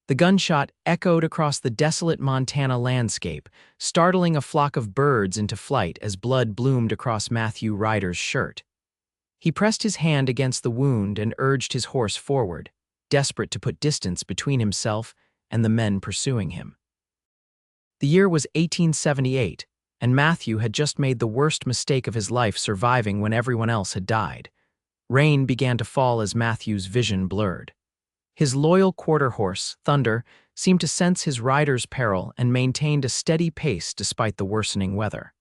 The gunshot echoed across the desolate Montana landscape, startling a flock of birds into flight as blood bloomed across Matthew Ryder's shirt. He pressed his hand against the wound and urged his horse forward, desperate to put distance between himself and the men pursuing him. The year was 1878, and Matthew had just made the worst mistake of his life surviving when everyone else had died. Rain began to fall as Matthew's vision blurred. His loyal quarter horse, Thunder, seemed to sense his rider's peril and maintained a steady pace despite the worsening weather.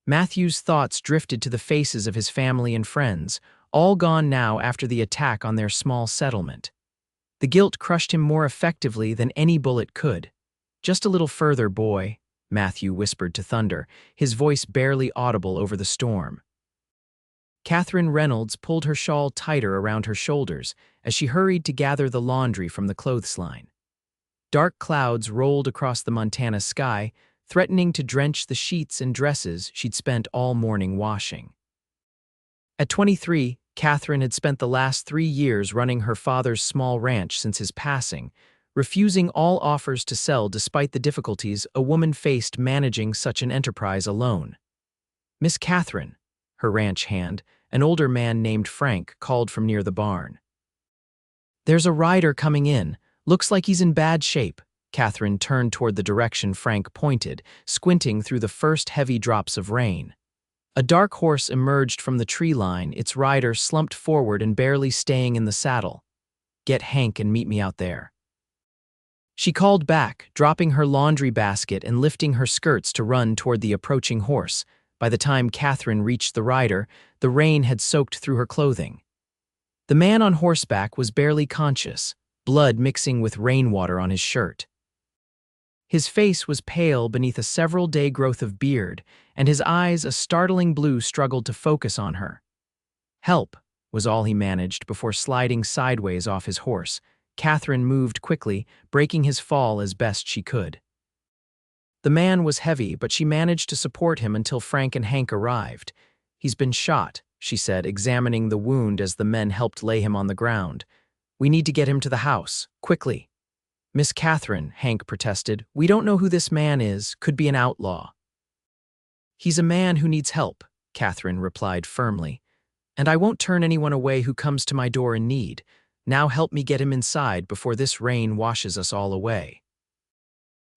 Matthew's thoughts drifted to the faces of his family and friends, all gone now after the attack on their small settlement. The guilt crushed him more effectively than any bullet could. "Just a little further, boy," Matthew whispered to Thunder, his voice barely audible over the storm. Katherine Reynolds pulled her shawl tighter around her shoulders as she hurried to gather the laundry from the clothesline. Dark clouds rolled across the Montana sky, threatening to drench the sheets and dresses she'd spent all morning washing. At 23, Katherine had spent the last 3 years running her father's small ranch since his passing, refusing all offers to sell despite the difficulties a woman faced managing such an enterprise alone. "Miss Katherine," her ranch hand, an older man named Frank, called from near the barn. "There's a rider coming in. Looks like he's in bad shape." Katherine turned toward the direction Frank pointed, squinting through the first heavy drops of rain. A dark horse emerged from the tree line, its rider slumped forward and barely staying in the saddle. "Get Hank and meet me out there." She called back, dropping her laundry basket and lifting her skirts to run toward the approaching horse. By the time Katherine reached the rider, the rain had soaked through her clothing. The man on horseback was barely conscious, blood mixing with rainwater on his shirt. His face was pale beneath a several-day growth of beard, and his eyes, a startling blue, struggled to focus on her. "Help," was all he managed before sliding sideways off his horse. Katherine moved quickly, breaking his fall as best she could. The man was heavy, but she managed to support him until Frank and Hank arrived. "He's been shot," she said, examining the wound as the men helped lay him on the ground. "We need to get him to the house, quickly." "Miss Katherine," Hank protested, "we don't know who this man is, could be an outlaw." "He's a man who needs help," Katherine replied firmly. "And I won't turn anyone away who comes to my door in need. Now help me get him inside before this rain washes us all away."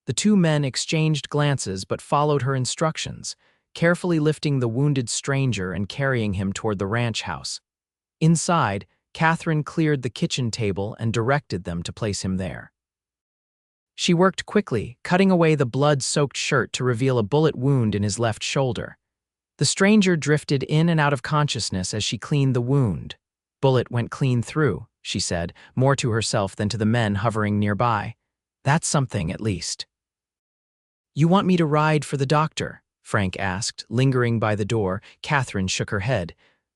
The two men exchanged glances but followed her instructions, carefully lifting the wounded stranger and carrying him toward the ranch house. Inside, Katherine cleared the kitchen table and directed them to place him there. She worked quickly, cutting away the blood-soaked shirt to reveal a bullet wound in his left shoulder. The stranger drifted in and out of consciousness as she cleaned the wound. "Bullet went clean through," she said, more to herself than to the men hovering nearby. "That's something, at least." "You want me to ride for the doctor?" Frank asked, lingering by the door. Katherine shook her head.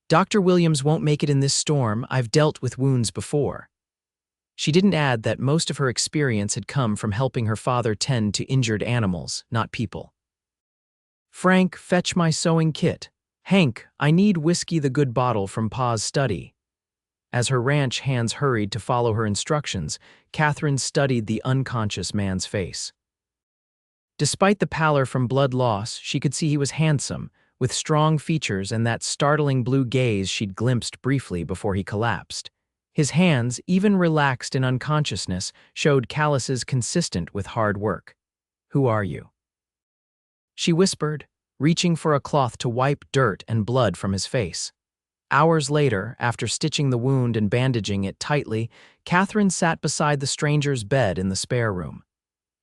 "Dr. Williams won't make it in this storm. I've dealt with wounds before." She didn't add that most of her experience had come from helping her father tend to injured animals, not people. "Frank, fetch my sewing kit. Hank, I need whiskey the good bottle from Pa's study." As her ranch hands hurried to follow her instructions, Katherine studied the unconscious man's face. Despite the pallor from blood loss, she could see he was handsome, with strong features and that startling blue gaze she'd glimpsed briefly before he collapsed. His hands, even relaxed in unconsciousness, showed calluses consistent with hard work. "Who are you?" she whispered, reaching for a cloth to wipe dirt and blood from his face. Hours later, after stitching the wound and bandaging it tightly, Katherine sat beside the stranger's bed in the spare room.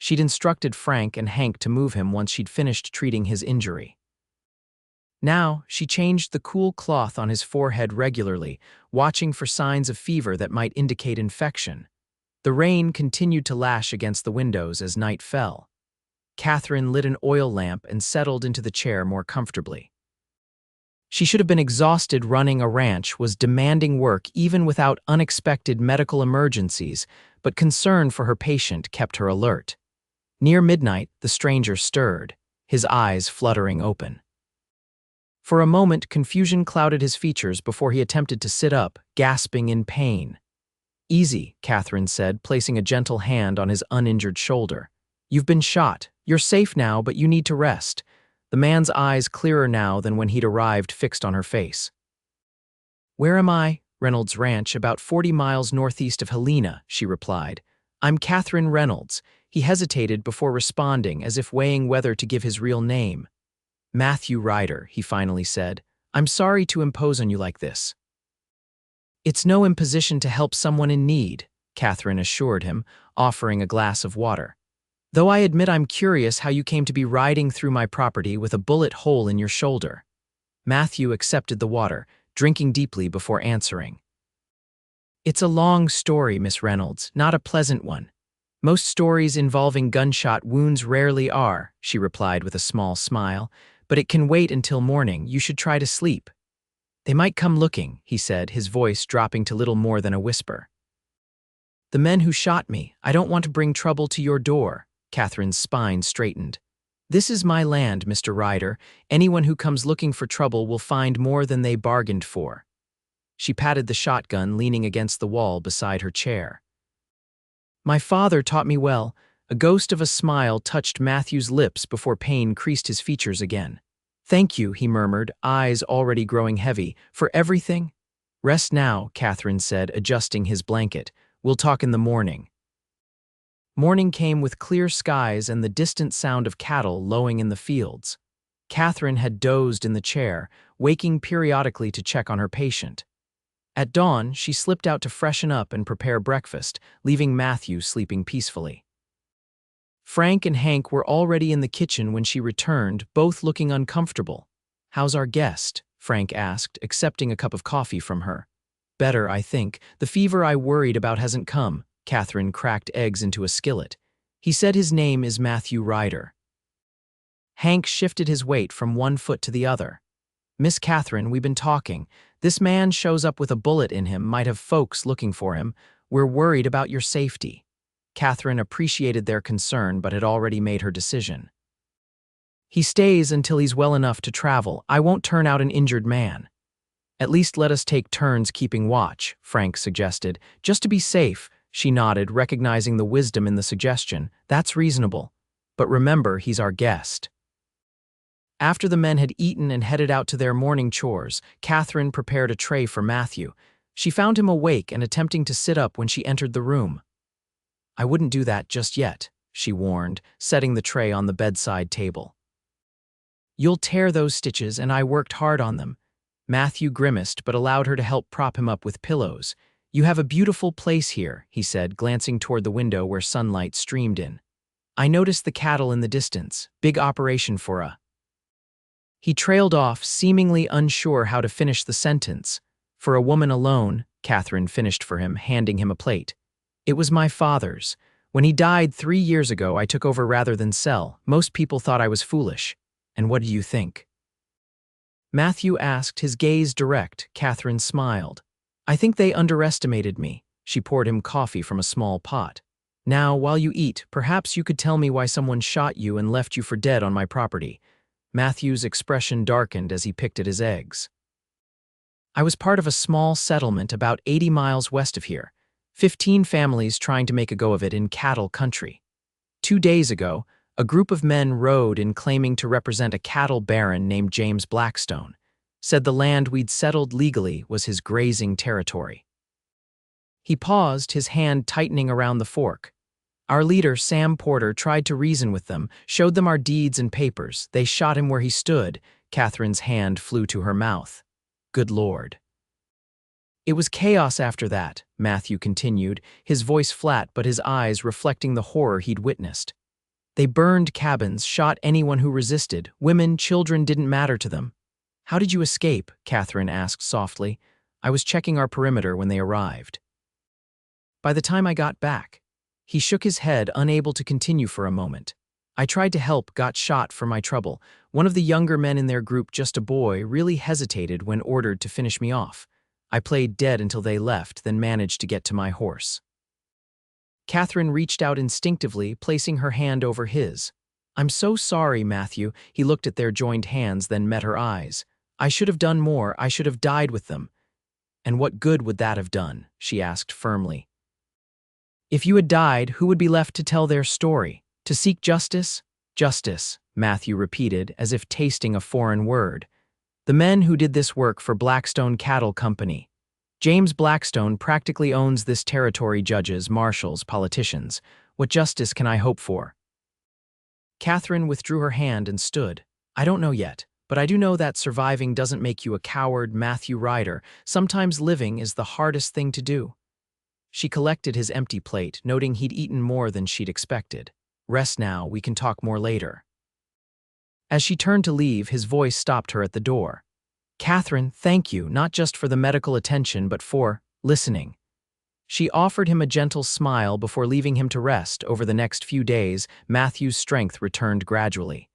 She'd instructed Frank and Hank to move him once she'd finished treating his injury. Now, she changed the cool cloth on his forehead regularly, watching for signs of fever that might indicate infection. The rain continued to lash against the windows as night fell. Katherine lit an oil lamp and settled into the chair more comfortably. She should have been exhausted. Running a ranch was demanding work even without unexpected medical emergencies, but concern for her patient kept her alert. Near midnight, the stranger stirred, his eyes fluttering open. For a moment, confusion clouded his features before he attempted to sit up, gasping in pain. Easy, Katherine said, placing a gentle hand on his uninjured shoulder. You've been shot. You're safe now, but you need to rest. The man's eyes clearer now than when he'd arrived fixed on her face. Where am I? Reynolds Ranch, about 40 miles northeast of Helena, she replied. I'm Katherine Reynolds. He hesitated before responding, as if weighing whether to give his real name. Matthew Ryder, he finally said. I'm sorry to impose on you like this. It's no imposition to help someone in need, Katherine assured him, offering a glass of water. Though I admit I'm curious how you came to be riding through my property with a bullet hole in your shoulder. Matthew accepted the water, drinking deeply before answering. It's a long story, Miss Reynolds, not a pleasant one. Most stories involving gunshot wounds rarely are, she replied with a small smile, but it can wait until morning. You should try to sleep. They might come looking, he said, his voice dropping to little more than a whisper. The men who shot me, I don't want to bring trouble to your door. Katherine's spine straightened. This is my land, Mr. Ryder. Anyone who comes looking for trouble will find more than they bargained for. She patted the shotgun leaning against the wall beside her chair. My father taught me well. A ghost of a smile touched Matthew's lips before pain creased his features again. Thank you, he murmured, eyes already growing heavy. For everything? Rest now, Katherine said, adjusting his blanket. We'll talk in the morning. Morning came with clear skies and the distant sound of cattle lowing in the fields. Katherine had dozed in the chair, waking periodically to check on her patient. At dawn, she slipped out to freshen up and prepare breakfast, leaving Matthew sleeping peacefully. Frank and Hank were already in the kitchen when she returned, both looking uncomfortable. How's our guest? Frank asked, accepting a cup of coffee from her. Better, I think. The fever I worried about hasn't come. Katherine cracked eggs into a skillet. He said his name is Matthew Ryder. Hank shifted his weight from one foot to the other. Miss Katherine, we've been talking. This man shows up with a bullet in him, might have folks looking for him. We're worried about your safety. Katherine appreciated their concern but had already made her decision. He stays until he's well enough to travel. I won't turn out an injured man. At least let us take turns keeping watch, Frank suggested. Just to be safe, she nodded, recognizing the wisdom in the suggestion. That's reasonable. But remember, he's our guest. After the men had eaten and headed out to their morning chores, Katherine prepared a tray for Matthew. She found him awake and attempting to sit up when she entered the room. I wouldn't do that just yet, she warned, setting the tray on the bedside table. You'll tear those stitches, and I worked hard on them. Matthew grimaced but allowed her to help prop him up with pillows. You have a beautiful place here, he said, glancing toward the window where sunlight streamed in. I noticed the cattle in the distance. Big operation for a... He trailed off, seemingly unsure how to finish the sentence. For a woman alone, Katherine finished for him, handing him a plate. It was my father's. When he died 3 years ago, I took over rather than sell. Most people thought I was foolish. And what do you think? Matthew asked, his gaze direct. Katherine smiled. I think they underestimated me. She poured him coffee from a small pot. Now, while you eat, perhaps you could tell me why someone shot you and left you for dead on my property. Matthew's expression darkened as he picked at his eggs. I was part of a small settlement about 80 miles west of here. 15 families trying to make a go of it in cattle country. 2 days ago, a group of men rode in claiming to represent a cattle baron named James Blackstone. Said the land we'd settled legally was his grazing territory. He paused, his hand tightening around the fork. Our leader, Sam Porter, tried to reason with them, showed them our deeds and papers. They shot him where he stood. Katherine's hand flew to her mouth. Good Lord. It was chaos after that, Matthew continued, his voice flat but his eyes reflecting the horror he'd witnessed. They burned cabins, shot anyone who resisted. Women, children didn't matter to them. How did you escape? Katherine asked softly. I was checking our perimeter when they arrived. By the time I got back, he shook his head, unable to continue for a moment. I tried to help, got shot for my trouble. One of the younger men in their group, just a boy, really hesitated when ordered to finish me off. I played dead until they left, then managed to get to my horse. Katherine reached out instinctively, placing her hand over his. I'm so sorry, Matthew. He looked at their joined hands, then met her eyes. I should have done more. I should have died with them. And what good would that have done? She asked firmly. If you had died, who would be left to tell their story? To seek justice? Justice, Matthew repeated, as if tasting a foreign word. The men who did this work for Blackstone Cattle Company. James Blackstone practically owns this territory. Judges, marshals, politicians. What justice can I hope for? Katherine withdrew her hand and stood. I don't know yet, but I do know that surviving doesn't make you a coward, Matthew Ryder. Sometimes living is the hardest thing to do. She collected his empty plate, noting he'd eaten more than she'd expected. Rest now, we can talk more later. As she turned to leave, his voice stopped her at the door. Katherine, thank you, not just for the medical attention, but for listening. She offered him a gentle smile before leaving him to rest. Over the next few days, Matthew's strength returned gradually.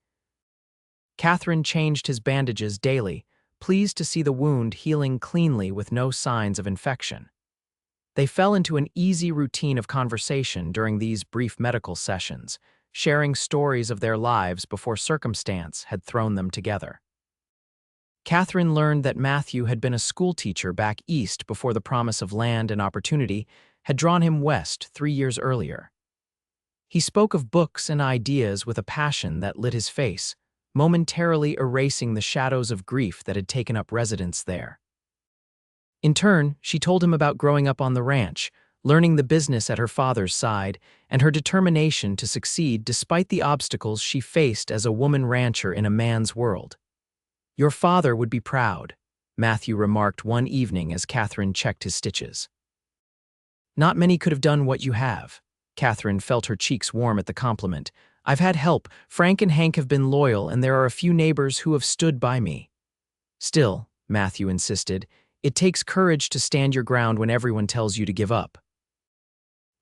Katherine changed his bandages daily, pleased to see the wound healing cleanly with no signs of infection. They fell into an easy routine of conversation during these brief medical sessions, sharing stories of their lives before circumstance had thrown them together. Katherine learned that Matthew had been a schoolteacher back east before the promise of land and opportunity had drawn him west 3 years earlier. He spoke of books and ideas with a passion that lit his face, momentarily erasing the shadows of grief that had taken up residence there. In turn, she told him about growing up on the ranch, learning the business at her father's side, and her determination to succeed despite the obstacles she faced as a woman rancher in a man's world. Your father would be proud, Matthew remarked one evening as Katherine checked his stitches. Not many could have done what you have. Katherine felt her cheeks warm at the compliment. I've had help. Frank and Hank have been loyal, and there are a few neighbors who have stood by me. Still, Matthew insisted, it takes courage to stand your ground when everyone tells you to give up.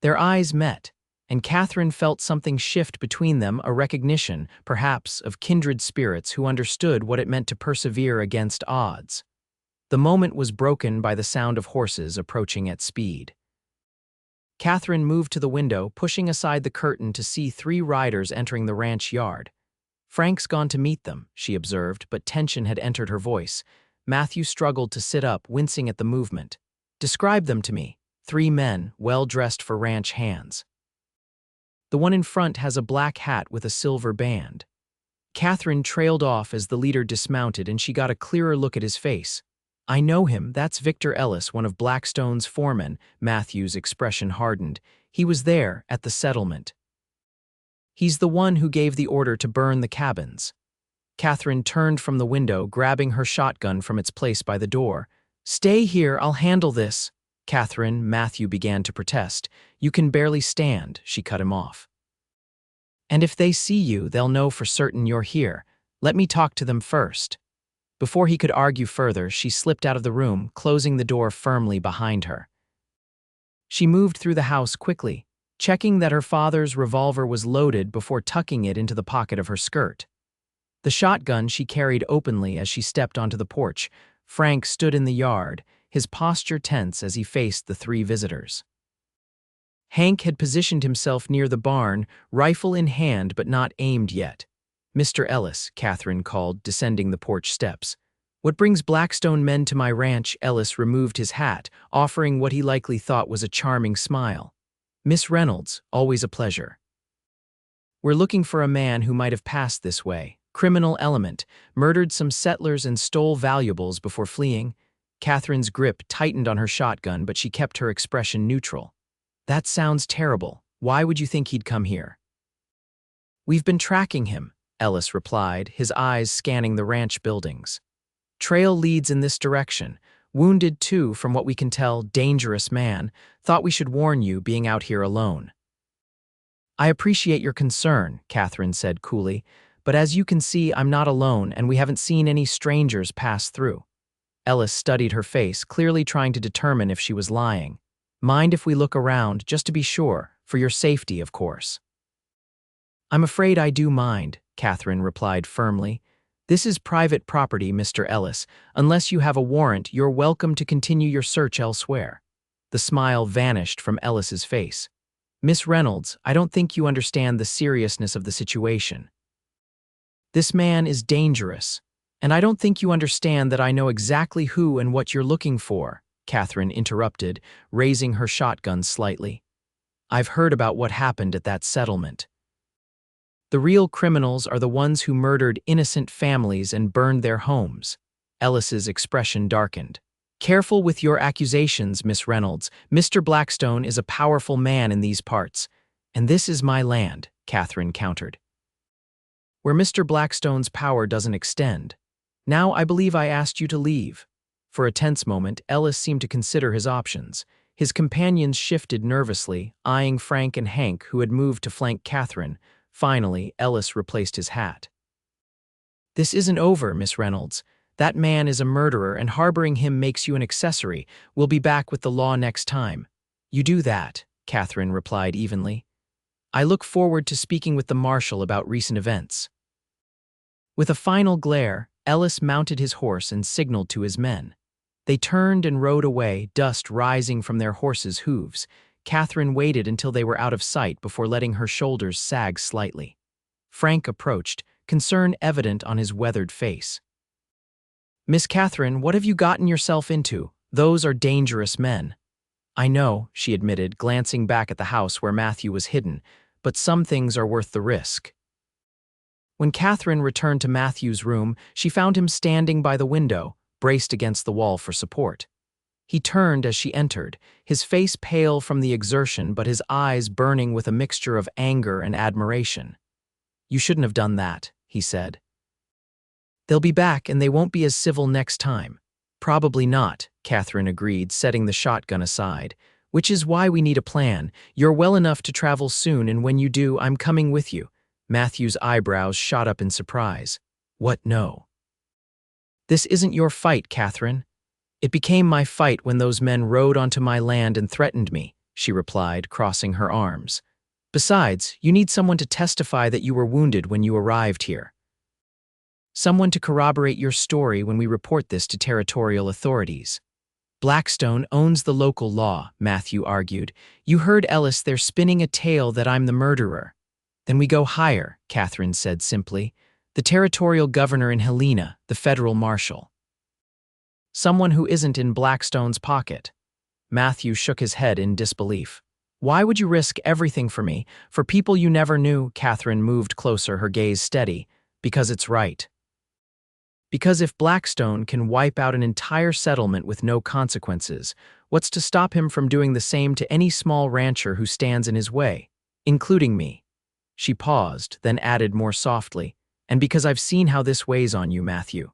Their eyes met, and Katherine felt something shift between them, a recognition, perhaps, of kindred spirits who understood what it meant to persevere against odds. The moment was broken by the sound of horses approaching at speed. Katherine moved to the window, pushing aside the curtain to see 3 riders entering the ranch yard. Frank's gone to meet them, she observed, but tension had entered her voice. Matthew struggled to sit up, wincing at the movement. Describe them to me. 3 men, well-dressed for ranch hands. The one in front has a black hat with a silver band. Katherine trailed off as the leader dismounted, and she got a clearer look at his face. I know him, that's Victor Ellis, one of Blackstone's foremen. Matthew's expression hardened. He was there, at the settlement. He's the one who gave the order to burn the cabins. Katherine turned from the window, grabbing her shotgun from its place by the door. Stay here, I'll handle this. Katherine, Matthew began to protest. You can barely stand, she cut him off. And if they see you, they'll know for certain you're here. Let me talk to them first. Before he could argue further, she slipped out of the room, closing the door firmly behind her. She moved through the house quickly, checking that her father's revolver was loaded before tucking it into the pocket of her skirt. The shotgun she carried openly as she stepped onto the porch. Frank stood in the yard, his posture tense as he faced the 3 visitors. Hank had positioned himself near the barn, rifle in hand but not aimed yet. Mr. Ellis, Katherine called, descending the porch steps. What brings Blackstone men to my ranch? Ellis removed his hat, offering what he likely thought was a charming smile. Miss Reynolds, always a pleasure. We're looking for a man who might have passed this way. Criminal element, murdered some settlers and stole valuables before fleeing. Katherine's grip tightened on her shotgun, but she kept her expression neutral. That sounds terrible. Why would you think he'd come here? We've been tracking him, Ellis replied, his eyes scanning the ranch buildings. Trail leads in this direction. Wounded too, from what we can tell, dangerous man. Thought we should warn you, being out here alone. I appreciate your concern, Katherine said coolly, but as you can see, I'm not alone, and we haven't seen any strangers pass through. Ellis studied her face, clearly trying to determine if she was lying. Mind if we look around, just to be sure, for your safety, of course. I'm afraid I do mind, Katherine replied firmly. This is private property, Mr. Ellis. Unless you have a warrant, you're welcome to continue your search elsewhere. The smile vanished from Ellis's face. Miss Reynolds, I don't think you understand the seriousness of the situation. This man is dangerous, and I don't think you understand that I know exactly who and what you're looking for, Katherine interrupted, raising her shotgun slightly. I've heard about what happened at that settlement. The real criminals are the ones who murdered innocent families and burned their homes. Ellis's expression darkened. Careful with your accusations, Miss Reynolds. Mr. Blackstone is a powerful man in these parts. And this is my land, Katherine countered. Where Mr. Blackstone's power doesn't extend. Now I believe I asked you to leave. For a tense moment, Ellis seemed to consider his options. His companions shifted nervously, eyeing Frank and Hank, who had moved to flank Katherine. Finally, Ellis replaced his hat. This isn't over, Miss Reynolds. That man is a murderer, and harboring him makes you an accessory. We'll be back with the law next time. You do that, Katherine replied evenly. I look forward to speaking with the marshal about recent events. With a final glare, Ellis mounted his horse and signaled to his men. They turned and rode away, dust rising from their horses' hooves. Katherine waited until they were out of sight before letting her shoulders sag slightly. Frank approached, concern evident on his weathered face. Miss Katherine, what have you gotten yourself into? Those are dangerous men. I know, she admitted, glancing back at the house where Matthew was hidden, but some things are worth the risk. When Katherine returned to Matthew's room, she found him standing by the window, braced against the wall for support. He turned as she entered, his face pale from the exertion but his eyes burning with a mixture of anger and admiration. You shouldn't have done that, he said. They'll be back and they won't be as civil next time. Probably not, Katherine agreed, setting the shotgun aside. Which is why we need a plan. You're well enough to travel soon, and when you do, I'm coming with you. Matthew's eyebrows shot up in surprise. What, no? This isn't your fight, Katherine. It became my fight when those men rode onto my land and threatened me, she replied, crossing her arms. Besides, you need someone to testify that you were wounded when you arrived here. Someone to corroborate your story when we report this to territorial authorities. Blackstone owns the local law, Matthew argued. You heard Ellis, they're spinning a tale that I'm the murderer. Then we go higher, Katherine said simply. The territorial governor in Helena, the federal marshal. Someone who isn't in Blackstone's pocket. Matthew shook his head in disbelief. Why would you risk everything for me, for people you never knew? Katherine moved closer, her gaze steady. Because it's right. Because if Blackstone can wipe out an entire settlement with no consequences, what's to stop him from doing the same to any small rancher who stands in his way, including me? She paused, then added more softly, and because I've seen how this weighs on you, Matthew.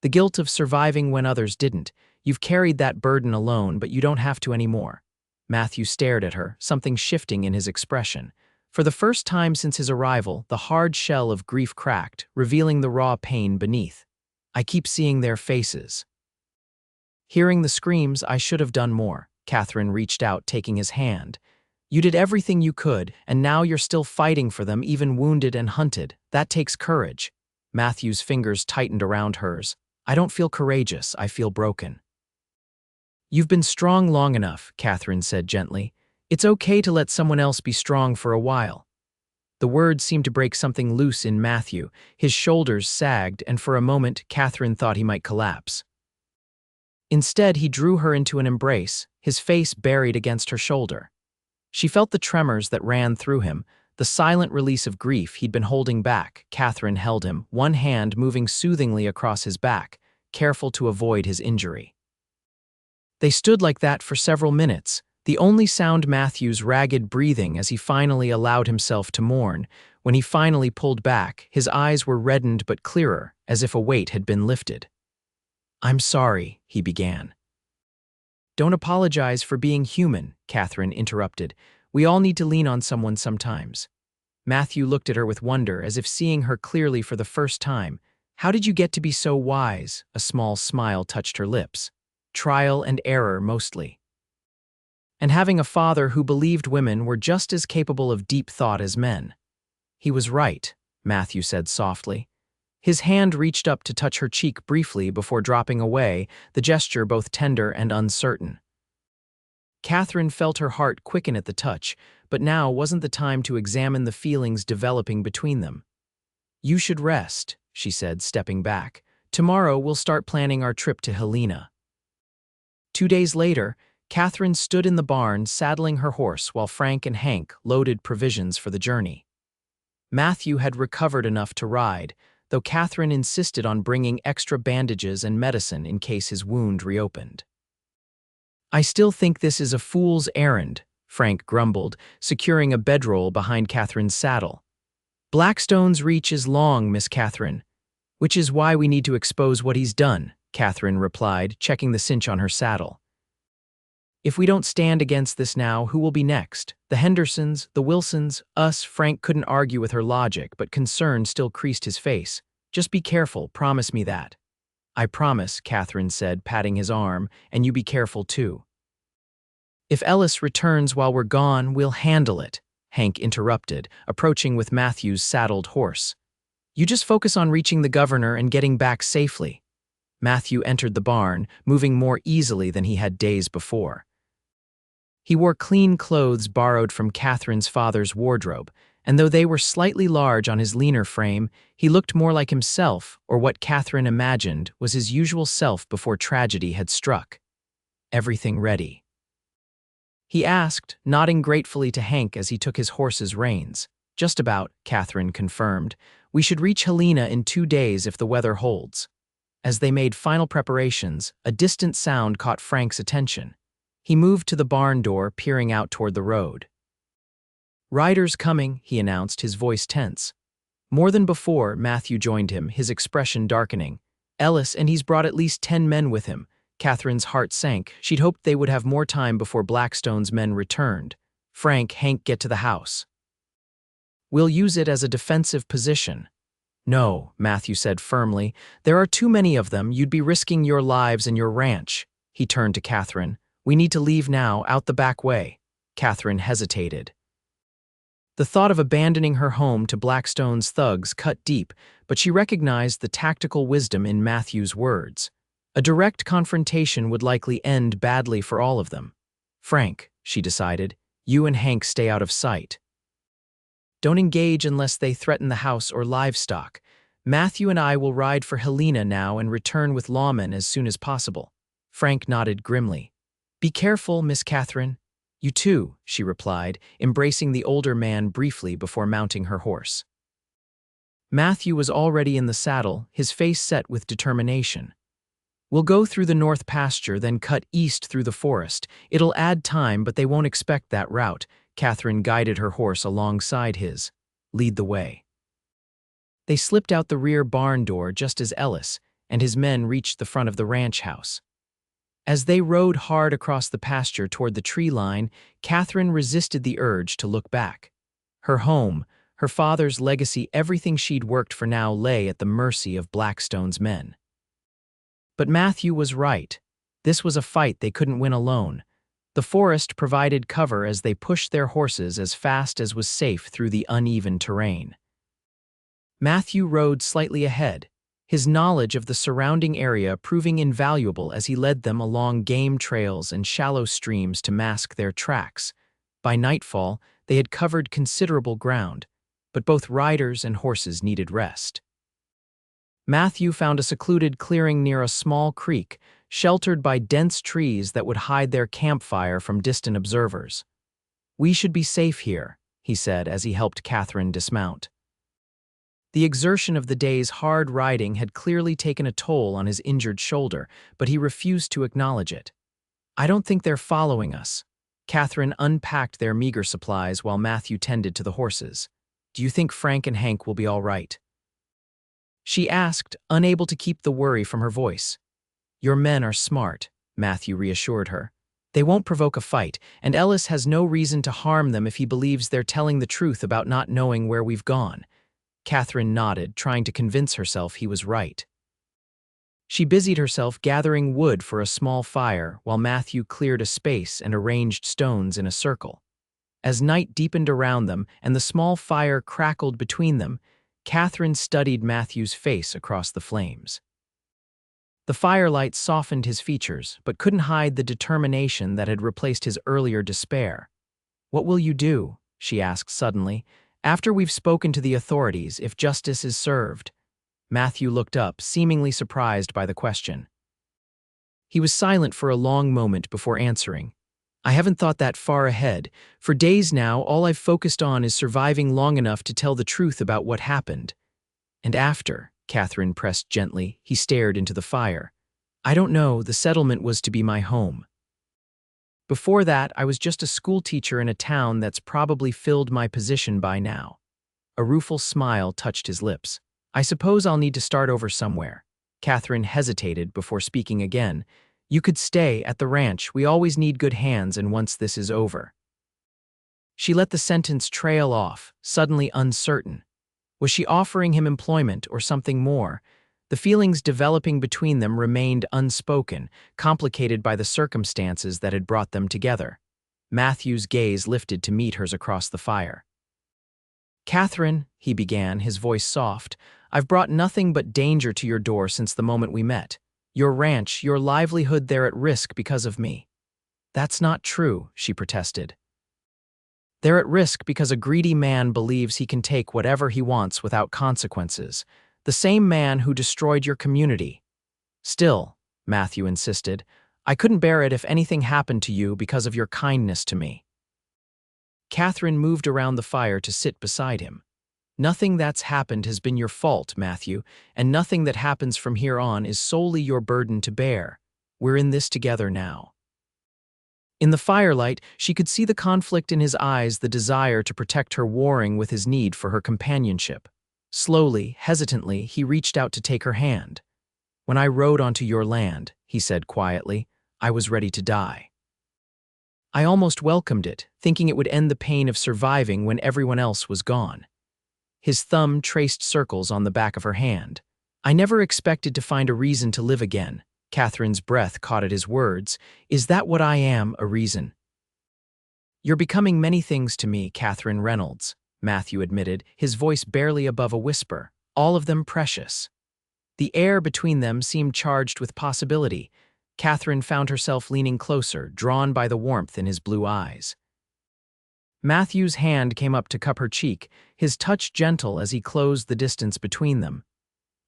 The guilt of surviving when others didn't. You've carried that burden alone, but you don't have to anymore. Matthew stared at her, something shifting in his expression. For the first time since his arrival, the hard shell of grief cracked, revealing the raw pain beneath. I keep seeing their faces. Hearing the screams, I should have done more. Katherine reached out, taking his hand. You did everything you could, and now you're still fighting for them, even wounded and hunted. That takes courage. Matthew's fingers tightened around hers. I don't feel courageous, I feel broken. You've been strong long enough, Katherine said gently. It's okay to let someone else be strong for a while. The words seemed to break something loose in Matthew. His shoulders sagged, and for a moment, Katherine thought he might collapse. Instead, he drew her into an embrace, his face buried against her shoulder. She felt the tremors that ran through him, the silent release of grief he'd been holding back. Katherine held him, one hand moving soothingly across his back, careful to avoid his injury. They stood like that for several minutes, the only sound Matthew's ragged breathing as he finally allowed himself to mourn. When he finally pulled back, his eyes were reddened but clearer, as if a weight had been lifted. I'm sorry, he began. Don't apologize for being human, Katherine interrupted. We all need to lean on someone sometimes. Matthew looked at her with wonder, as if seeing her clearly for the first time. How did you get to be so wise? A small smile touched her lips. Trial and error, mostly. And having a father who believed women were just as capable of deep thought as men. He was right, Matthew said softly. His hand reached up to touch her cheek briefly before dropping away, the gesture both tender and uncertain. Katherine felt her heart quicken at the touch, but now wasn't the time to examine the feelings developing between them. You should rest, she said, stepping back. Tomorrow we'll start planning our trip to Helena. 2 days later, Katherine stood in the barn saddling her horse while Frank and Hank loaded provisions for the journey. Matthew had recovered enough to ride, though Katherine insisted on bringing extra bandages and medicine in case his wound reopened. "I still think this is a fool's errand," Frank grumbled, securing a bedroll behind Katherine's saddle. "Blackstone's reach is long, Miss Katherine, which is why we need to expose what he's done," Katherine replied, checking the cinch on her saddle. "If we don't stand against this now, who will be next? The Hendersons, the Wilsons, us?" Frank couldn't argue with her logic, but concern still creased his face. "Just be careful, promise me that." "I promise," Katherine said, patting his arm, "and you be careful too." "If Ellis returns while we're gone, we'll handle it," Hank interrupted, approaching with Matthew's saddled horse. "You just focus on reaching the governor and getting back safely." Matthew entered the barn, moving more easily than he had days before. He wore clean clothes borrowed from Katherine's father's wardrobe, and though they were slightly large on his leaner frame, he looked more like himself, or what Katherine imagined was his usual self before tragedy had struck. "Everything ready?" he asked, nodding gratefully to Hank as he took his horse's reins. "Just about," Katherine confirmed. "We should reach Helena in 2 days if the weather holds." As they made final preparations, a distant sound caught Frank's attention. He moved to the barn door, peering out toward the road. "Ryder's coming," he announced, his voice tense. More than before, Matthew joined him, his expression darkening. "Ellis, and he's brought at least 10 men with him." Katherine's heart sank. She'd hoped they would have more time before Blackstone's men returned. "Frank, Hank, get to the house. We'll use it as a defensive position." "No," Matthew said firmly. "There are too many of them. You'd be risking your lives and your ranch." He turned to Katherine. "We need to leave now, out the back way." Katherine hesitated. The thought of abandoning her home to Blackstone's thugs cut deep, but she recognized the tactical wisdom in Matthew's words. A direct confrontation would likely end badly for all of them. "Frank," she decided, "you and Hank stay out of sight. Don't engage unless they threaten the house or livestock. Matthew and I will ride for Helena now and return with lawmen as soon as possible." Frank nodded grimly. "Be careful, Miss Katherine." "You too," she replied, embracing the older man briefly before mounting her horse. Matthew was already in the saddle, his face set with determination. "We'll go through the north pasture, then cut east through the forest. It'll add time, but they won't expect that route." Katherine guided her horse alongside his. "Lead the way." They slipped out the rear barn door just as Ellis and his men reached the front of the ranch house. As they rode hard across the pasture toward the tree line, Katherine resisted the urge to look back. Her home, her father's legacy, everything she'd worked for now lay at the mercy of Blackstone's men. But Matthew was right. This was a fight they couldn't win alone. The forest provided cover as they pushed their horses as fast as was safe through the uneven terrain. Matthew rode slightly ahead, his knowledge of the surrounding area proving invaluable as he led them along game trails and shallow streams to mask their tracks. By nightfall, they had covered considerable ground, but both riders and horses needed rest. Matthew found a secluded clearing near a small creek, sheltered by dense trees that would hide their campfire from distant observers. "We should be safe here," he said as he helped Katherine dismount. The exertion of the day's hard riding had clearly taken a toll on his injured shoulder, but he refused to acknowledge it. "I don't think they're following us." Katherine unpacked their meager supplies while Matthew tended to the horses. "Do you think Frank and Hank will be all right?" she asked, unable to keep the worry from her voice. "Your men are smart," Matthew reassured her. "They won't provoke a fight, and Ellis has no reason to harm them if he believes they're telling the truth about not knowing where we've gone." Katherine nodded, trying to convince herself he was right. She busied herself gathering wood for a small fire while Matthew cleared a space and arranged stones in a circle. As night deepened around them and the small fire crackled between them, Katherine studied Matthew's face across the flames. The firelight softened his features, but couldn't hide the determination that had replaced his earlier despair. "What will you do?" she asked suddenly. "After we've spoken to the authorities, if justice is served?" Matthew looked up, seemingly surprised by the question. He was silent for a long moment before answering. I haven't thought that far ahead. For days now, all I've focused on is surviving long enough to tell the truth about what happened. And after, Katherine pressed gently, he stared into the fire. I don't know, the settlement was to be my home. Before that, I was just a school teacher in a town that's probably filled my position by now. A rueful smile touched his lips. I suppose I'll need to start over somewhere. Katherine hesitated before speaking again. You could stay at the ranch. We always need good hands, and once this is over. She let the sentence trail off, suddenly uncertain. Was she offering him employment or something more? The feelings developing between them remained unspoken, complicated by the circumstances that had brought them together. Matthew's gaze lifted to meet hers across the fire. Katherine, he began, his voice soft, I've brought nothing but danger to your door since the moment we met. Your ranch, your livelihood, they're at risk because of me. That's not true, she protested. They're at risk because a greedy man believes he can take whatever he wants without consequences. The same man who destroyed your community. Still, Matthew insisted, I couldn't bear it if anything happened to you because of your kindness to me. Katherine moved around the fire to sit beside him. Nothing that's happened has been your fault, Matthew, and nothing that happens from here on is solely your burden to bear. We're in this together now. In the firelight, she could see the conflict in his eyes, the desire to protect her warring with his need for her companionship. Slowly, hesitantly, he reached out to take her hand. When I rode onto your land, he said quietly, I was ready to die. I almost welcomed it, thinking it would end the pain of surviving when everyone else was gone. His thumb traced circles on the back of her hand. I never expected to find a reason to live again. Katherine's breath caught at his words. Is that what I am, a reason? You're becoming many things to me, Katherine Reynolds, Matthew admitted, his voice barely above a whisper, all of them precious. The air between them seemed charged with possibility. Katherine found herself leaning closer, drawn by the warmth in his blue eyes. Matthew's hand came up to cup her cheek, his touch gentle as he closed the distance between them.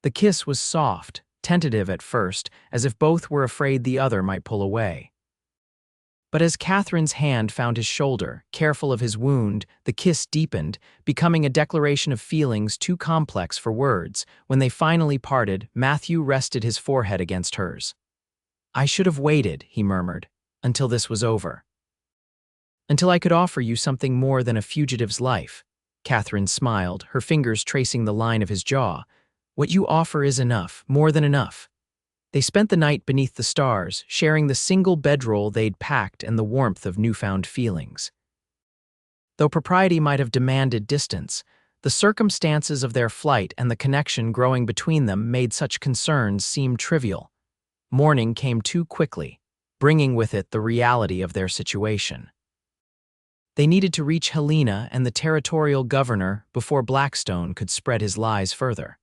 The kiss was soft, tentative at first, as if both were afraid the other might pull away. But as Katherine's hand found his shoulder, careful of his wound, the kiss deepened, becoming a declaration of feelings too complex for words. When they finally parted, Matthew rested his forehead against hers. I should have waited, he murmured, until this was over. Until I could offer you something more than a fugitive's life. Katherine smiled, her fingers tracing the line of his jaw. What you offer is enough, more than enough. They spent the night beneath the stars, sharing the single bedroll they'd packed and the warmth of newfound feelings. Though propriety might have demanded distance, the circumstances of their flight and the connection growing between them made such concerns seem trivial. Morning came too quickly, bringing with it the reality of their situation. They needed to reach Helena and the territorial governor before Blackstone could spread his lies further.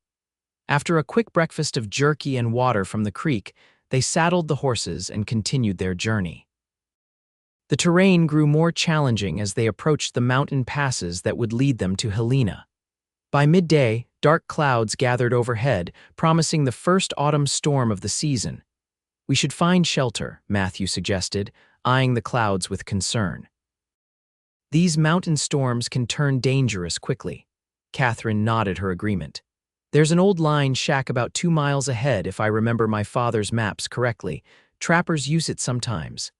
After a quick breakfast of jerky and water from the creek, they saddled the horses and continued their journey. The terrain grew more challenging as they approached the mountain passes that would lead them to Helena. By midday, dark clouds gathered overhead, promising the first autumn storm of the season. We should find shelter, Matthew suggested, eyeing the clouds with concern. These mountain storms can turn dangerous quickly. Katherine nodded her agreement. There's an old line shack about 2 miles ahead, if I remember my father's maps correctly. Trappers use it sometimes.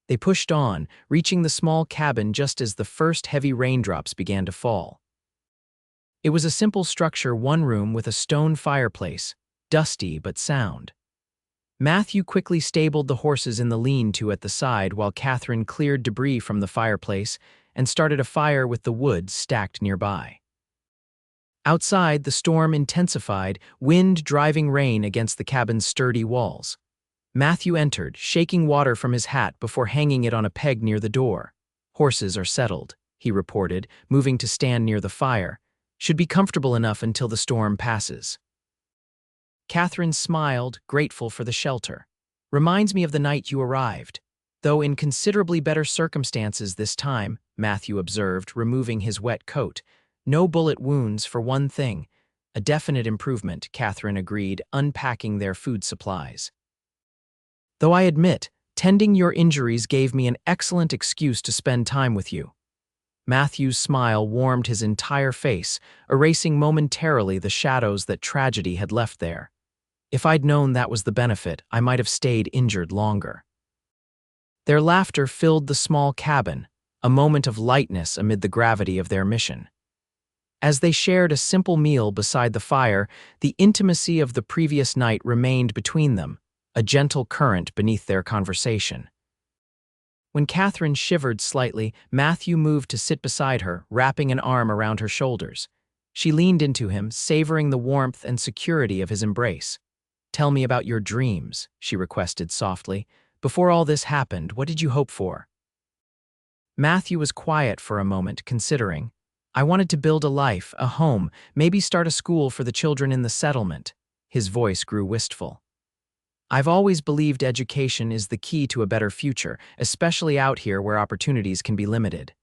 They pushed on, reaching the small cabin just as the first heavy raindrops began to fall. It was a simple structure, one room with a stone fireplace, dusty but sound. Matthew quickly stabled the horses in the lean-to at the side while Katherine cleared debris from the fireplace and started a fire with the wood stacked nearby. Outside, the storm intensified, wind driving rain against the cabin's sturdy walls. Matthew entered, shaking water from his hat before hanging it on a peg near the door. Horses are settled, he reported, moving to stand near the fire. Should be comfortable enough until the storm passes. Katherine smiled, grateful for the shelter. Reminds me of the night you arrived. Though in considerably better circumstances this time, Matthew observed, removing his wet coat. No bullet wounds, for one thing. A definite improvement, Katherine agreed, unpacking their food supplies. Though I admit, Tending your injuries gave me an excellent excuse to spend time with you." Matthew's smile warmed his entire face, erasing momentarily the shadows that tragedy had left there. "If I'd known that was the benefit, I might have stayed injured longer." Their laughter filled the small cabin, a moment of lightness amid the gravity of their mission. As they shared a simple meal beside the fire, the intimacy of the previous night remained between them, a gentle current beneath their conversation. When Katherine shivered slightly, Matthew moved to sit beside her, wrapping an arm around her shoulders. She leaned into him, savoring the warmth and security of his embrace. "Tell me about your dreams," she requested softly. "Before all this happened, what did you hope for?" Matthew was quiet for a moment, considering. "I wanted to build a life, a home, maybe start a school for the children in the settlement." His voice grew wistful. "I've always believed education is the key to a better future, especially out here where opportunities can be limited."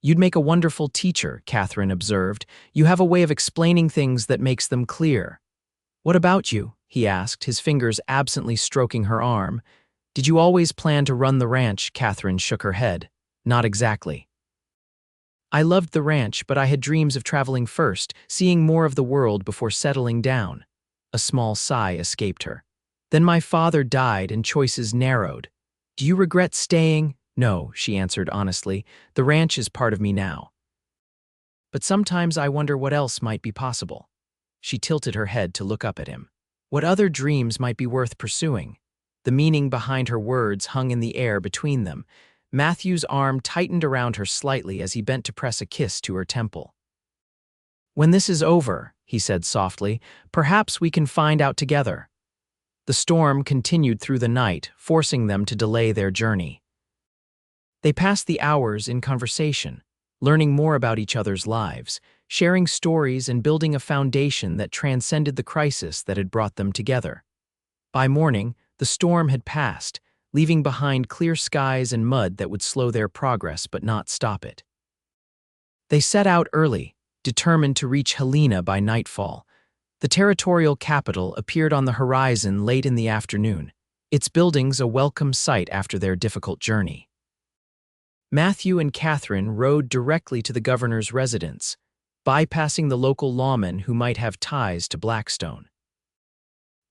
"You'd make a wonderful teacher," Katherine observed. "You have a way of explaining things that makes them clear." "What about you?" he asked, his fingers absently stroking her arm. "Did you always plan to run the ranch?" Katherine shook her head. "Not exactly. I loved the ranch, but I had dreams of traveling first, seeing more of the world before settling down." A small sigh escaped her. "Then my father died and choices narrowed. Do you regret staying?" "No," she answered honestly. "The ranch is part of me now. But sometimes I wonder what else might be possible." She tilted her head to look up at him. What other dreams might be worth pursuing? The meaning behind her words hung in the air between them. Matthew's arm tightened around her slightly as he bent to press a kiss to her temple. "When this is over," he said softly, "perhaps we can find out together." The storm continued through the night, forcing them to delay their journey. They passed the hours in conversation, learning more about each other's lives, sharing stories and building a foundation that transcended the crisis that had brought them together. By morning, the storm had passed, leaving behind clear skies and mud that would slow their progress but not stop it. They set out early, determined to reach Helena by nightfall. The territorial capital appeared on the horizon late in the afternoon, its buildings a welcome sight after their difficult journey. Matthew and Katherine rode directly to the governor's residence, bypassing the local lawmen who might have ties to Blackstone.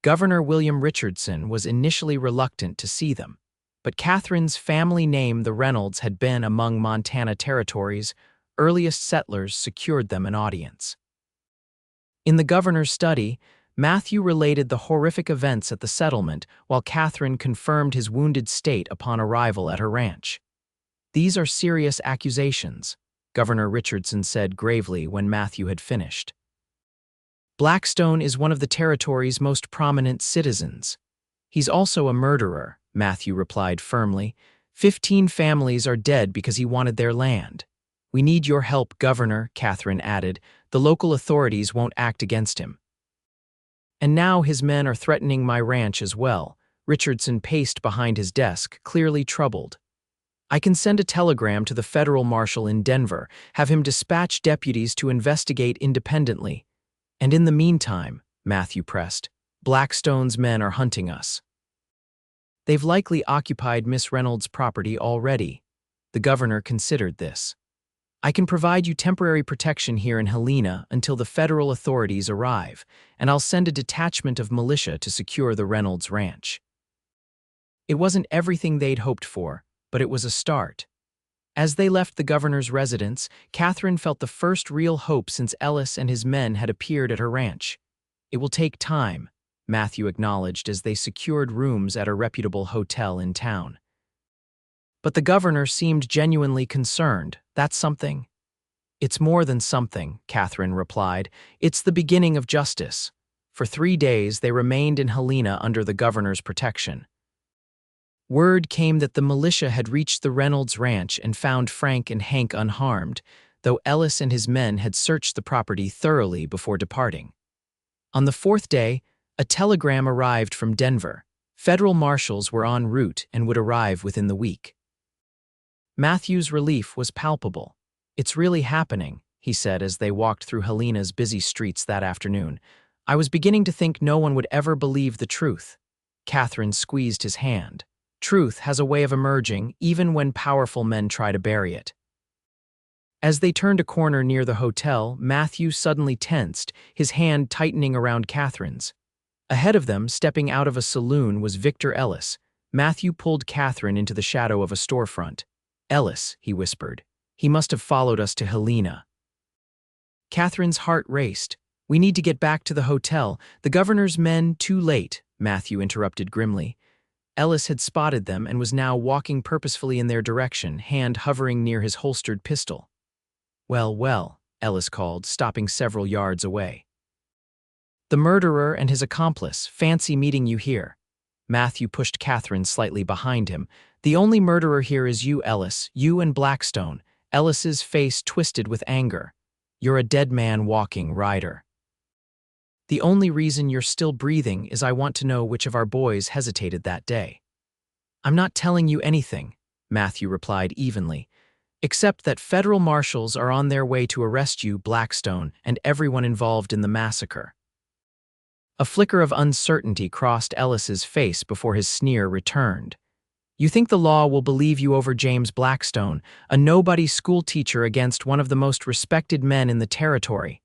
Governor William Richardson was initially reluctant to see them, but Katherine's family name, the Reynolds, had been among Montana Territory's earliest settlers, secured them an audience. In the governor's study, Matthew related the horrific events at the settlement while Katherine confirmed his wounded state upon arrival at her ranch. "These are serious accusations," Governor Richardson said gravely when Matthew had finished. "Blackstone is one of the territory's most prominent citizens. He's also a murderer," Matthew replied firmly. 15 families are dead because he wanted their land. "We need your help, Governor," Katherine added. "The local authorities won't act against him." "And now his men are threatening my ranch as well." Richardson paced behind his desk, clearly troubled. "I can send a telegram to the federal marshal in Denver, have him dispatch deputies to investigate independently. And in the meantime," Matthew pressed, "Blackstone's men are hunting us. They've likely occupied Miss Reynolds' property already." The governor considered this. "I can provide you temporary protection here in Helena until the federal authorities arrive, and I'll send a detachment of militia to secure the Reynolds ranch." It wasn't everything they'd hoped for, but it was a start. As they left the governor's residence, Katherine felt the first real hope since Ellis and his men had appeared at her ranch. "It will take time," Matthew acknowledged as they secured rooms at a reputable hotel in town. But the governor seemed genuinely concerned. "That's something." "It's more than something," Katherine replied. "It's the beginning of justice." For 3 days, they remained in Helena under the governor's protection. Word came that the militia had reached the Reynolds ranch and found Frank and Hank unharmed, though Ellis and his men had searched the property thoroughly before departing. On the 4th day, a telegram arrived from Denver. Federal marshals were en route and would arrive within the week. Matthew's relief was palpable. "It's really happening," he said as they walked through Helena's busy streets that afternoon. "I was beginning to think no one would ever believe the truth." Katherine squeezed his hand. Truth has a way of emerging even when powerful men try to bury it. As they turned a corner near the hotel, Matthew suddenly tensed, his hand tightening around Catherine's. Ahead of them, stepping out of a saloon, was Victor Ellis. Matthew pulled Katherine into the shadow of a storefront. "Ellis," he whispered. "He must have followed us to Helena." Catherine's heart raced. "We need to get back to the hotel. The governor's men too late," Matthew interrupted grimly. Ellis had spotted them and was now walking purposefully in their direction, hand hovering near his holstered pistol. "Well, well," Ellis called, stopping several yards away. "The murderer and his accomplice. Fancy meeting you here." Matthew pushed Katherine slightly behind him. "The only murderer here is you, Ellis. You and Blackstone." Ellis's face twisted with anger. "You're a dead man walking, Ryder. The only reason you're still breathing is I want to know which of our boys hesitated that day." "I'm not telling you anything," Matthew replied evenly, "except that federal marshals are on their way to arrest you, Blackstone, and everyone involved in the massacre." A flicker of uncertainty crossed Ellis's face before his sneer returned. "You think the law will believe you over James Blackstone, a nobody schoolteacher against one of the most respected men in the territory?"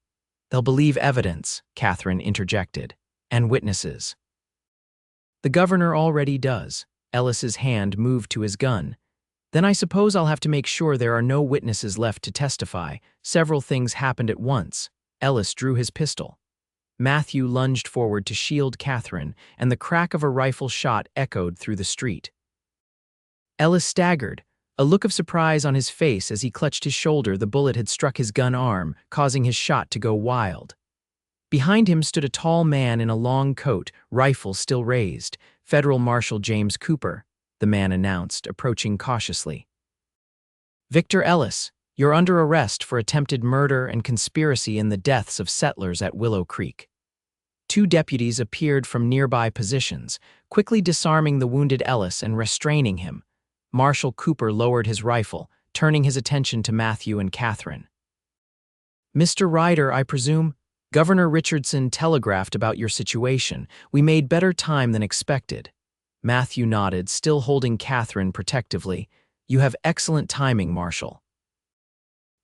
"They'll believe evidence," Katherine interjected, "and witnesses." "The governor already does." Ellis's hand moved to his gun. "Then I suppose I'll have to make sure there are no witnesses left to testify. Several things happened at once." Ellis drew his pistol. Matthew lunged forward to shield Katherine, and the crack of a rifle shot echoed through the street. Ellis staggered, a look of surprise on his face as he clutched his shoulder. The bullet had struck his gun arm, causing his shot to go wild. Behind him stood a tall man in a long coat, rifle still raised. "Federal Marshal James Cooper," the man announced, approaching cautiously. "Victor Ellis, you're under arrest for attempted murder and conspiracy in the deaths of settlers at Willow Creek." Two deputies appeared from nearby positions, quickly disarming the wounded Ellis and restraining him. Marshal Cooper lowered his rifle, turning his attention to Matthew and Katherine. "Mr. Ryder, I presume? Governor Richardson telegraphed about your situation. We made better time than expected." Matthew nodded, still holding Katherine protectively. "You have excellent timing, Marshal."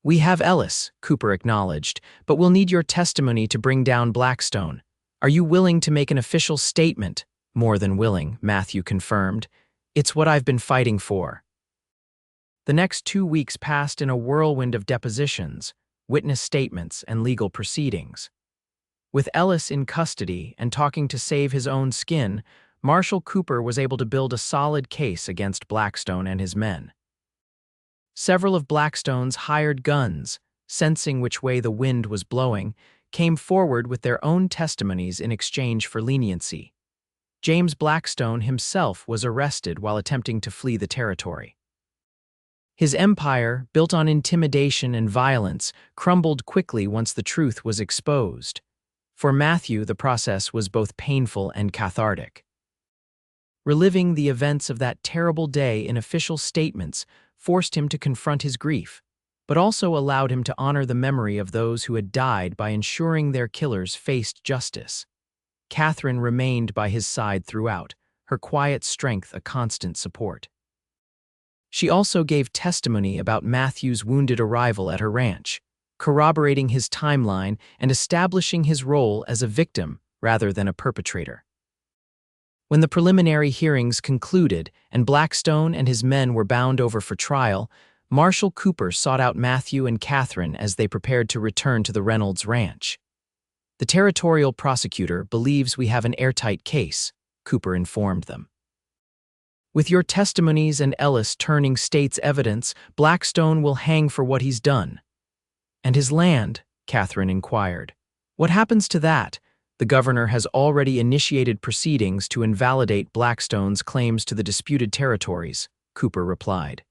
"We have Ellis," Cooper acknowledged, "but we'll need your testimony to bring down Blackstone. Are you willing to make an official statement?" "More than willing," Matthew confirmed. "It's what I've been fighting for." The next 2 weeks passed in a whirlwind of depositions, witness statements, and legal proceedings. With Ellis in custody and talking to save his own skin, Marshal Cooper was able to build a solid case against Blackstone and his men. Several of Blackstone's hired guns, sensing which way the wind was blowing, came forward with their own testimonies in exchange for leniency. James Blackstone himself was arrested while attempting to flee the territory. His empire, built on intimidation and violence, crumbled quickly once the truth was exposed. For Matthew, the process was both painful and cathartic. Reliving the events of that terrible day in official statements forced him to confront his grief, but also allowed him to honor the memory of those who had died by ensuring their killers faced justice. Katherine remained by his side throughout, her quiet strength a constant support. She also gave testimony about Matthew's wounded arrival at her ranch, corroborating his timeline and establishing his role as a victim rather than a perpetrator. When the preliminary hearings concluded and Blackstone and his men were bound over for trial, Marshal Cooper sought out Matthew and Katherine as they prepared to return to the Reynolds ranch. "The territorial prosecutor believes we have an airtight case," Cooper informed them. "With your testimonies and Ellis turning state's evidence, Blackstone will hang for what he's done." "And his land?" Katherine inquired. "What happens to that?" "The governor has already initiated proceedings to invalidate Blackstone's claims to the disputed territories," Cooper replied.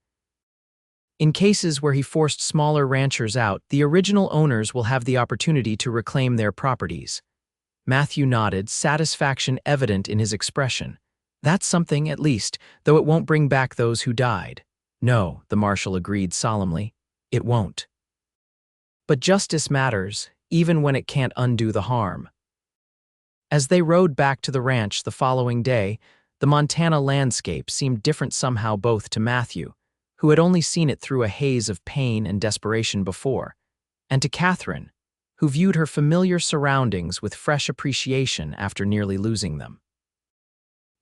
"In cases where he forced smaller ranchers out, the original owners will have the opportunity to reclaim their properties." Matthew nodded, satisfaction evident in his expression. "That's something, at least, though it won't bring back those who died." "No," the marshal agreed solemnly, "it won't. But justice matters, even when it can't undo the harm." As they rode back to the ranch the following day, The Montana landscape seemed different somehow both to Matthew, who had only seen it through a haze of pain and desperation before, and to Katherine, who viewed her familiar surroundings with fresh appreciation after nearly losing them.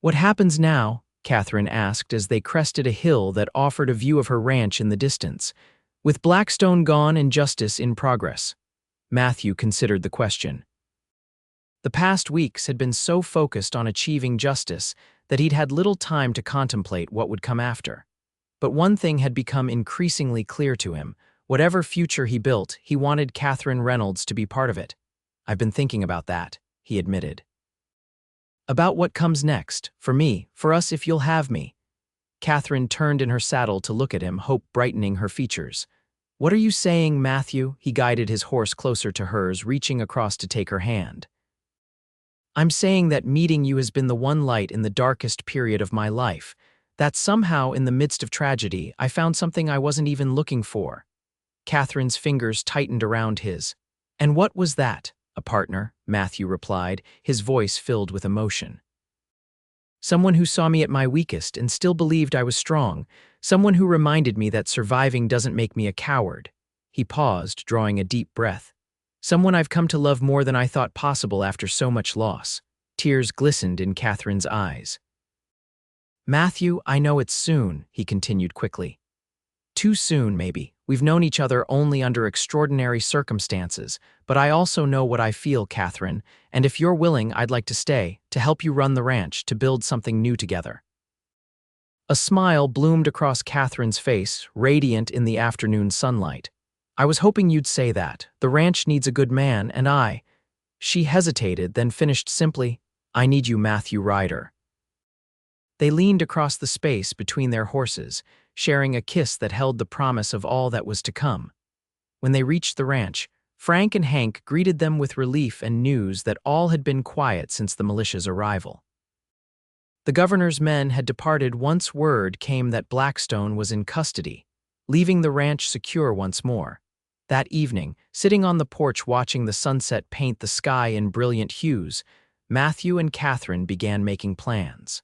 "What happens now?" Katherine asked as they crested a hill that offered a view of her ranch in the distance, with Blackstone gone and justice in progress. Matthew considered the question. The past weeks had been so focused on achieving justice that he'd had little time to contemplate what would come after. But one thing had become increasingly clear to him. Whatever future he built, he wanted Katherine Reynolds to be part of it. "I've been thinking about that," he admitted. "About what comes next, for me, for us if you'll have me." Katherine turned in her saddle to look at him, hope brightening her features. "What are you saying, Matthew?" He guided his horse closer to hers, reaching across to take her hand. "I'm saying that meeting you has been the one light in the darkest period of my life, that somehow in the midst of tragedy I found something I wasn't even looking for." Katherine's fingers tightened around his. "And what was that?" "A partner," Matthew replied, his voice filled with emotion. "Someone who saw me at my weakest and still believed I was strong, someone who reminded me that surviving doesn't make me a coward." He paused, drawing a deep breath. "Someone I've come to love more than I thought possible after so much loss." Tears glistened in Katherine's eyes. "Matthew, I know it's soon," he continued quickly. "Too soon, maybe. We've known each other only under extraordinary circumstances, but I also know what I feel, Katherine, and if you're willing, I'd like to stay, to help you run the ranch, to build something new together." A smile bloomed across Katherine's face, radiant in the afternoon sunlight. "I was hoping you'd say that. The ranch needs a good man, and I—" She hesitated, then finished simply, "I need you, Matthew Ryder." They leaned across the space between their horses, sharing a kiss that held the promise of all that was to come. When they reached the ranch, Frank and Hank greeted them with relief and news that all had been quiet since the militia's arrival. The governor's men had departed once word came that Blackstone was in custody, leaving the ranch secure once more. That evening, sitting on the porch watching the sunset paint the sky in brilliant hues, Matthew and Katherine began making plans.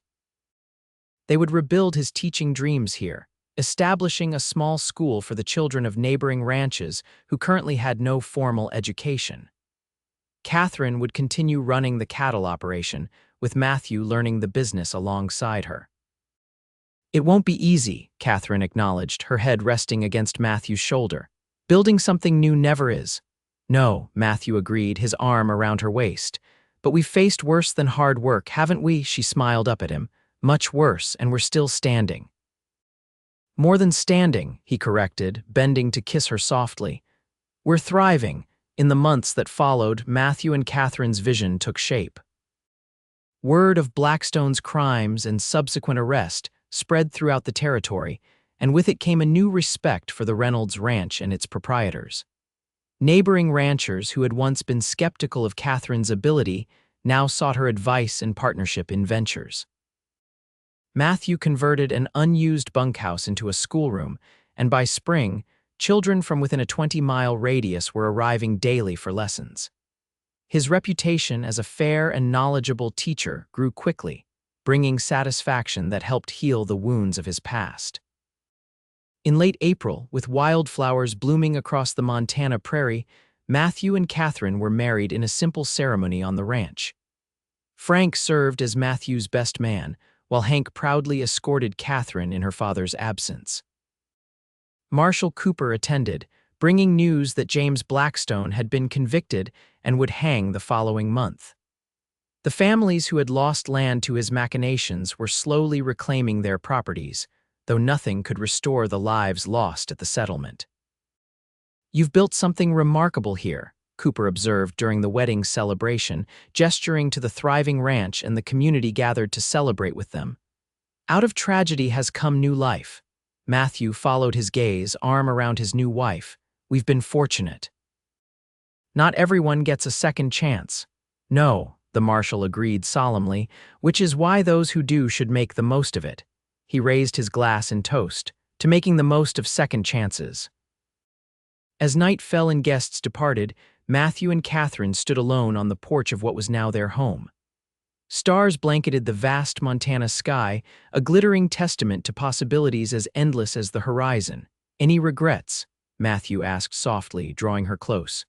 They would rebuild his teaching dreams here, establishing a small school for the children of neighboring ranches who currently had no formal education. Katherine would continue running the cattle operation, with Matthew learning the business alongside her. "It won't be easy," Katherine acknowledged, her head resting against Matthew's shoulder. "Building something new never is." "No," Matthew agreed, his arm around her waist. "But we've faced worse than hard work, haven't we?" She smiled up at him. "Much worse, and we're still standing." "More than standing," he corrected, bending to kiss her softly. "We're thriving." In the months that followed, Matthew and Katherine's vision took shape. Word of Blackstone's crimes and subsequent arrest spread throughout the territory, and with it came a new respect for the Reynolds Ranch and its proprietors. Neighboring ranchers who had once been skeptical of Katherine's ability now sought her advice and partnership in ventures. Matthew converted an unused bunkhouse into a schoolroom, and by spring, children from within a 20-mile radius were arriving daily for lessons. His reputation as a fair and knowledgeable teacher grew quickly, bringing satisfaction that helped heal the wounds of his past. In late April, with wildflowers blooming across the Montana prairie, Matthew and Katherine were married in a simple ceremony on the ranch. Frank served as Matthew's best man, while Hank proudly escorted Katherine in her father's absence. Marshal Cooper attended, bringing news that James Blackstone had been convicted and would hang the following month. The families who had lost land to his machinations were slowly reclaiming their properties, though nothing could restore the lives lost at the settlement. "You've built something remarkable here," Cooper observed during the wedding celebration, gesturing to the thriving ranch and the community gathered to celebrate with them. "Out of tragedy has come new life." Matthew followed his gaze, arm around his new wife. "We've been fortunate." "Not everyone gets a second chance." "No," the marshal agreed solemnly, "which is why those who do should make the most of it." He raised his glass in toast, to making the most of second chances. As night fell and guests departed, Matthew and Katherine stood alone on the porch of what was now their home. Stars blanketed the vast Montana sky, a glittering testament to possibilities as endless as the horizon. "Any regrets?" Matthew asked softly, drawing her close.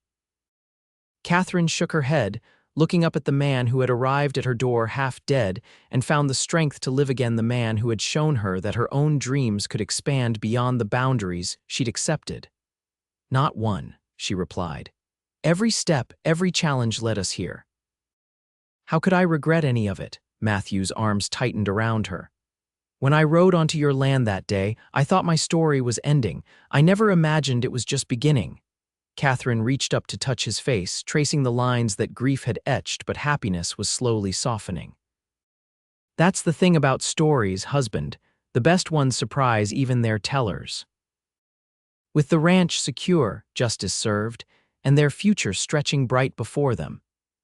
Katherine shook her head, looking up at the man who had arrived at her door half dead and found the strength to live again, the man who had shown her that her own dreams could expand beyond the boundaries she'd accepted. "Not one," she replied. "Every step, every challenge led us here." "How could I regret any of it?" Matthew's arms tightened around her. "When I rode onto your land that day, I thought my story was ending. I never imagined it was just beginning." Katherine reached up to touch his face, tracing the lines that grief had etched, but happiness was slowly softening. "That's the thing about stories, husband. The best ones surprise even their tellers." With the ranch secure, justice served, and their future stretching bright before them,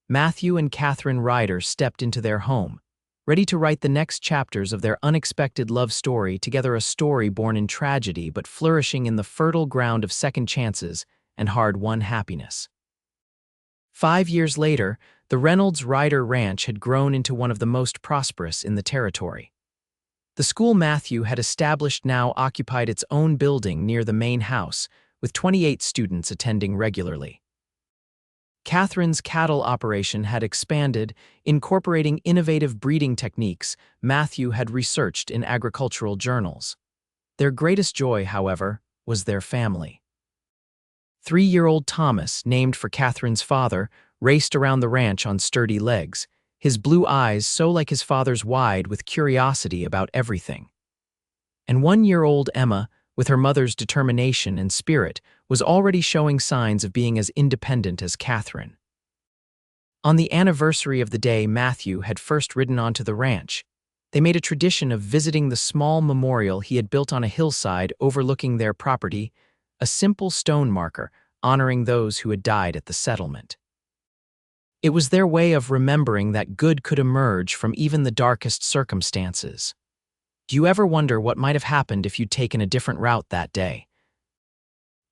Matthew and Katherine Ryder stepped into their home, ready to write the next chapters of their unexpected love story together, a story born in tragedy but flourishing in the fertile ground of second chances and hard-won happiness. 5 years later, the Reynolds Ryder Ranch had grown into one of the most prosperous in the territory. The school Matthew had established now occupied its own building near the main house, with 28 students attending regularly. Katherine's cattle operation had expanded, incorporating innovative breeding techniques Matthew had researched in agricultural journals. Their greatest joy, however, was their family. 3-year-old Thomas, named for Katherine's father, raced around the ranch on sturdy legs, his blue eyes so like his father's wide with curiosity about everything. And 1-year-old Emma, with her mother's determination and spirit, was already showing signs of being as independent as Katherine. On the anniversary of the day Matthew had first ridden onto the ranch, they made a tradition of visiting the small memorial he had built on a hillside overlooking their property, a simple stone marker honoring those who had died at the settlement. It was their way of remembering that good could emerge from even the darkest circumstances. Do you ever wonder what might have happened if you'd taken a different route that day?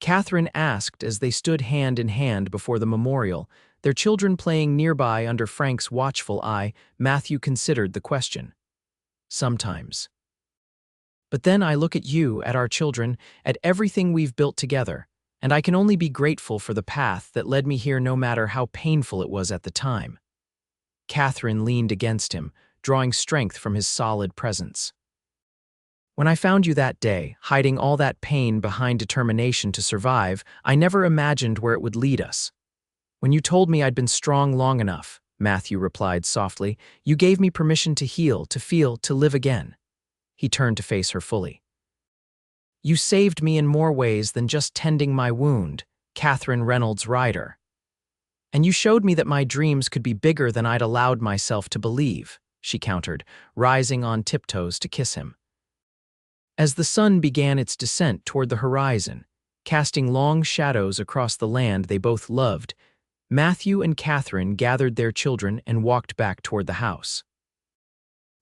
Katherine asked as they stood hand in hand before the memorial, their children playing nearby under Frank's watchful eye. Matthew considered the question. "Sometimes. But then I look at you, at our children, at everything we've built together, and I can only be grateful for the path that led me here, no matter how painful it was at the time." Katherine leaned against him, drawing strength from his solid presence. "When I found you that day, hiding all that pain behind determination to survive, I never imagined where it would lead us. When you told me I'd been strong long enough," Matthew replied softly, "you gave me permission to heal, to feel, to live again." He turned to face her fully. "You saved me in more ways than just tending my wound, Katherine Reynolds Ryder. And you showed me that my dreams could be bigger than I'd allowed myself to believe," she countered, rising on tiptoes to kiss him. As the sun began its descent toward the horizon, casting long shadows across the land they both loved, Matthew and Katherine gathered their children and walked back toward the house.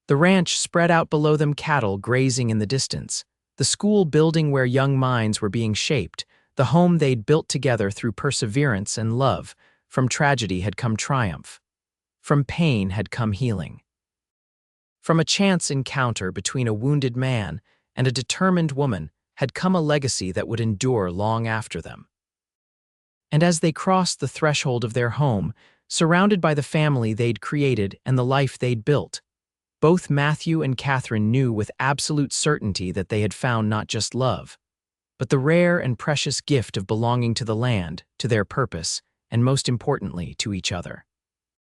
The ranch spread out below them, cattle grazing in the distance, the school building where young minds were being shaped, the home they'd built together through perseverance and love. From tragedy had come triumph. From pain had come healing. From a chance encounter between a wounded man and a determined woman had come a legacy that would endure long after them. And as they crossed the threshold of their home, surrounded by the family they'd created and the life they'd built, both Matthew and Katherine knew with absolute certainty that they had found not just love, but the rare and precious gift of belonging to the land, to their purpose, and most importantly, to each other.